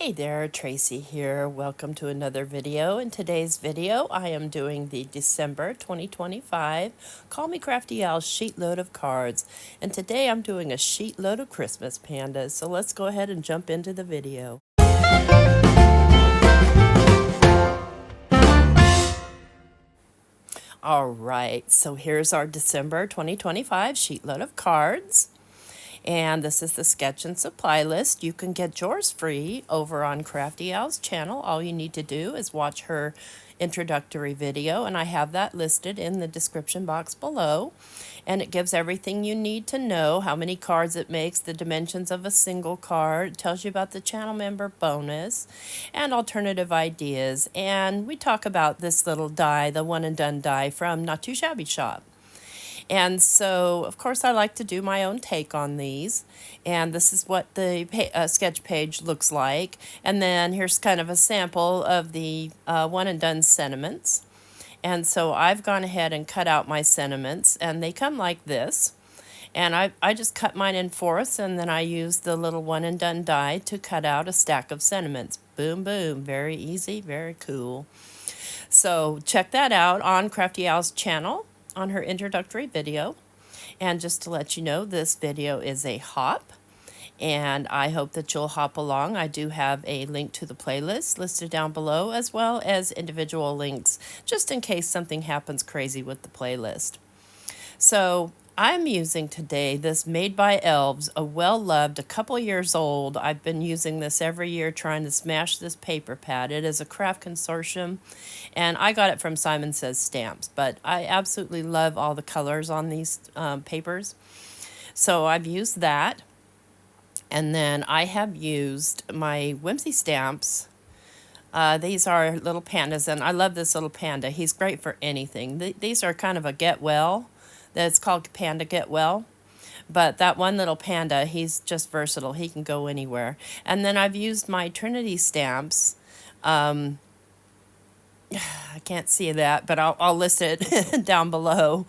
Hey there, Tracy here. Welcome to another video. In today's video, I am doing the December 2025 Call Me Crafty Owl sheet load of cards. And today I'm doing a sheet load of Christmas pandas. So let's go ahead and jump into the video. All right, so here's our December 2025 sheet load of cards. And this is the sketch and supply list. You can get yours free over on Crafty Owl's channel. All you need to do is watch her introductory video, and I have that listed in the description box below. And it gives everything you need to know, how many cards it makes, the dimensions of a single card, it tells you about the channel member bonus, and alternative ideas. And we talk about this little die, the one and done die from Not Too Shabby Shop. And so, of course, I like to do my own take on these. And this is what the sketch page looks like. And then here's kind of a sample of the one and done sentiments. And so I've gone ahead and cut out my sentiments, and they come like this. And I just cut mine in fourths, and then I use the little one and done die to cut out a stack of sentiments. Boom, boom. Very easy, very cool. So check that out on Crafty Owl's channel on her introductory video. And just to let you know, this video is a hop, and I hope that you'll hop along. I do have a link to the playlist listed down below, as well as individual links, just in case something happens crazy with the playlist. So I'm using today this Made by Elves, a well-loved, a couple years old. I've been using this every year trying to smash this paper pad. It is a craft consortium, and I got it from Simon Says Stamps, but I absolutely love all the colors on these papers. So I've used that, and then I have used my Whimsy stamps. These are little pandas, and I love this little panda. He's great for anything. These are kind of a get well. That's called Panda Get Well. But that one little panda, he's just versatile. He can go anywhere. And then I've used my Trinity stamps. I can't see that, but I'll list it down below.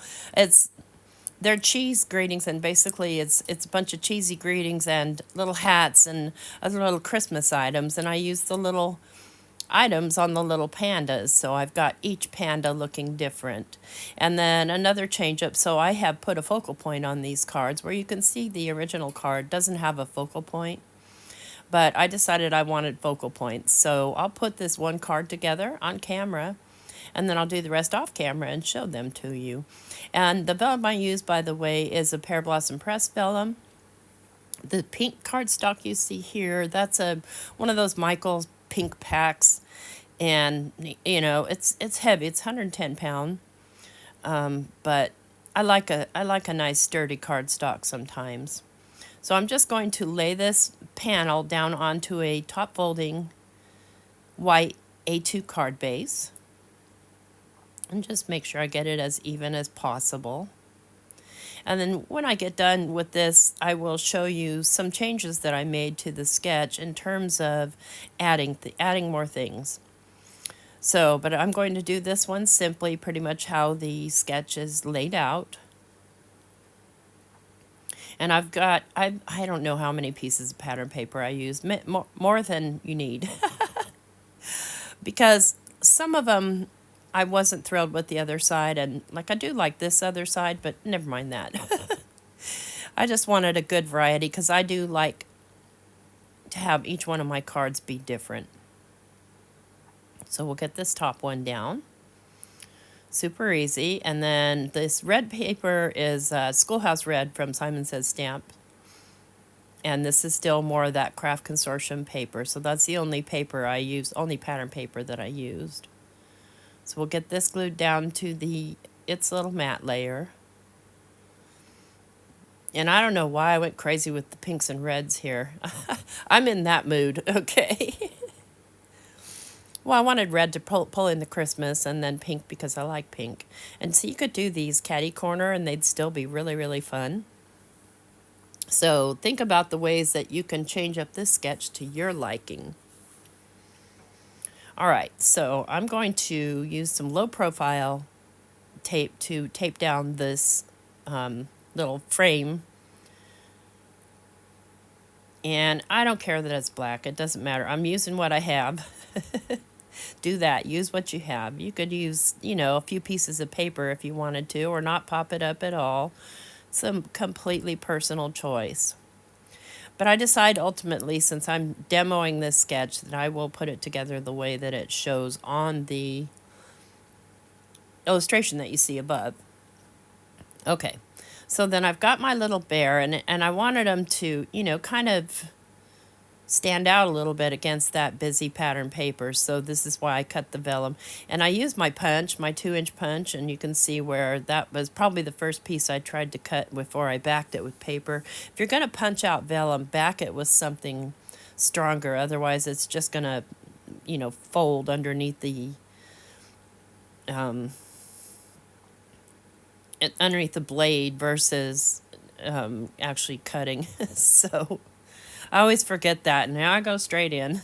They're cheese greetings, and basically it's a bunch of cheesy greetings and little hats and other little Christmas items. And I use the little items on the little pandas, so I've got each panda looking different. And then another change up, so I have put a focal point on these cards where you can see the original card doesn't have a focal point, but I decided I wanted focal points, so I'll put this one card together on camera, and then I'll do the rest off camera and show them to you. And the vellum I use, by the way, is a Pear Blossom Press vellum. The pink cardstock you see here, that's one of those Michael's pink packs, and you know it's heavy. It's 110 pound, but I like a nice sturdy cardstock sometimes. So I'm just going to lay this panel down onto a top folding white A2 card base, and just make sure I get it as even as possible. And then when I get done with this, I will show you some changes that I made to the sketch in terms of adding more things. So, but I'm going to do this one simply pretty much how the sketch is laid out. And I've got, I don't know how many pieces of pattern paper I use, more than you need. Because some of them I wasn't thrilled with the other side, and like I do like this other side, but never mind that. I just wanted a good variety because I do like to have each one of my cards be different. So we'll get this top one down. Super easy. And then this red paper is Schoolhouse Red from Simon Says Stamp. And this is still more of that craft consortium paper. So that's the only paper I used, only pattern paper that I used. So we'll get this glued down to its little matte layer. And I don't know why I went crazy with the pinks and reds here. I'm in that mood, okay? Well, I wanted red to pull in the Christmas, and then pink because I like pink. And so you could do these catty corner, and they'd still be really, really fun. So think about the ways that you can change up this sketch to your liking. All right, so I'm going to use some low profile tape to tape down this little frame And I don't care that it's black. It doesn't matter. I'm using what I have. Do that. Use what you have. You could use, a few pieces of paper if you wanted to, or not pop it up at all. It's a completely personal choice. But I decide ultimately, since I'm demoing this sketch, that I will put it together the way that it shows on the illustration that you see above. Okay, so then I've got my little bear, and I wanted him to, kind of stand out a little bit against that busy pattern paper. So this is why I cut the vellum. And I used my punch, my 2-inch punch, and you can see where that was probably the first piece I tried to cut before I backed it with paper. If you're going to punch out vellum, back it with something stronger. Otherwise, it's just going to, fold underneath the blade versus actually cutting. So I always forget that. Now I go straight in.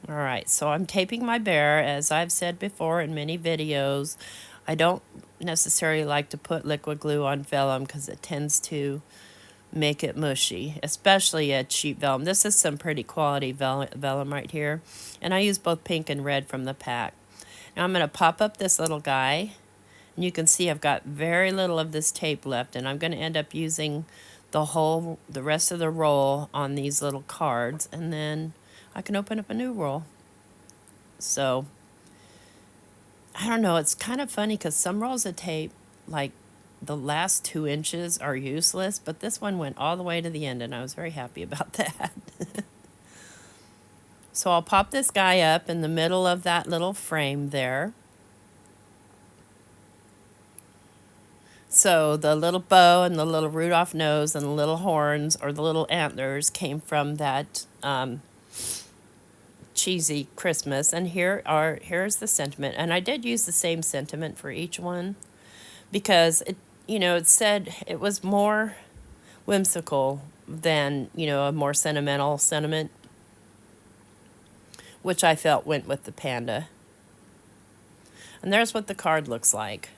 All right, so I'm taping my bear. As I've said before in many videos, I don't necessarily like to put liquid glue on vellum because it tends to make it mushy, especially a cheap vellum. This is some pretty quality vellum right here. And I use both pink and red from the pack. Now I'm going to pop up this little guy. And you can see I've got very little of this tape left, and I'm going to end up using the rest of the roll on these little cards, and then I can open up a new roll. So, I don't know, it's kind of funny because some rolls of tape, like the last 2 inches are useless, but this one went all the way to the end, and I was very happy about that. So I'll pop this guy up in the middle of that little frame there. So the little bow and the little Rudolph nose and the little horns or the little antlers came from that cheesy Christmas. And here's the sentiment. And I did use the same sentiment for each one because it said it was more whimsical than, a more sentimental sentiment, which I felt went with the panda. And there's what the card looks like.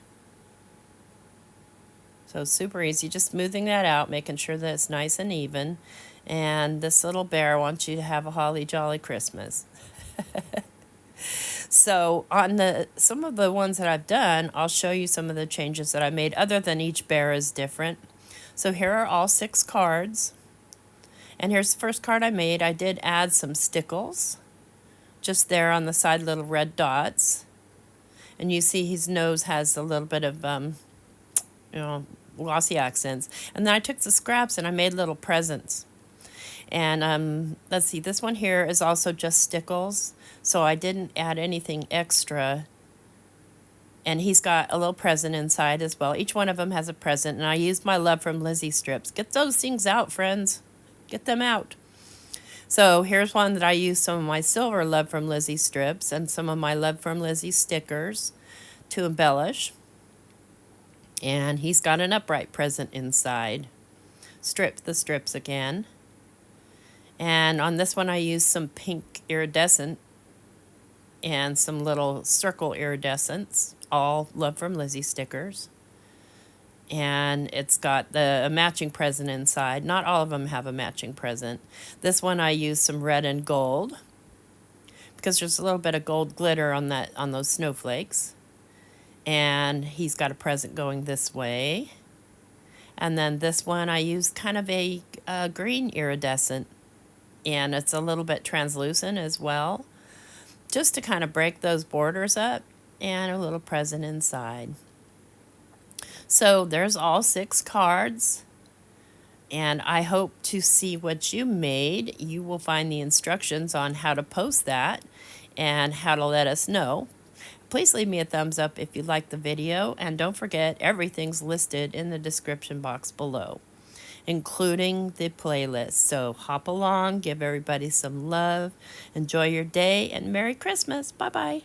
So super easy, just smoothing that out, making sure that it's nice and even. And this little bear wants you to have a holly jolly Christmas. So on some of the ones that I've done, I'll show you some of the changes that I made, other than each bear is different. So here are all 6 cards. And here's the first card I made. I did add some stickles, just there on the side, little red dots. And you see his nose has a little bit of glossy accents. And then I took the scraps and I made little presents. And let's see, this one here is also just stickles, so I didn't add anything extra. And he's got a little present inside as well. Each one of them has a present, and I used my Love from Lizzie strips. Get those things out, friends. Get them out. So here's one that I used some of my silver Love from Lizzie strips and some of my Love from Lizzie stickers to embellish. And he's got an upright present inside. The strips again. And on this one I used some pink iridescent and some little circle iridescents, all Love from Lizzie stickers. And it's got a matching present inside. Not all of them have a matching present. This one I used some red and gold because there's a little bit of gold glitter on those snowflakes. And he's got a present going this way. And then this one I used kind of a green iridescent, and it's a little bit translucent as well, just to kind of break those borders up, and a little present inside. So there's all 6 cards, and I hope to see what you made. You will find the instructions on how to post that and how to let us know. Please leave me a thumbs up if you liked the video, and don't forget, everything's listed in the description box below, including the playlist. So hop along, give everybody some love, enjoy your day, and Merry Christmas. Bye-bye.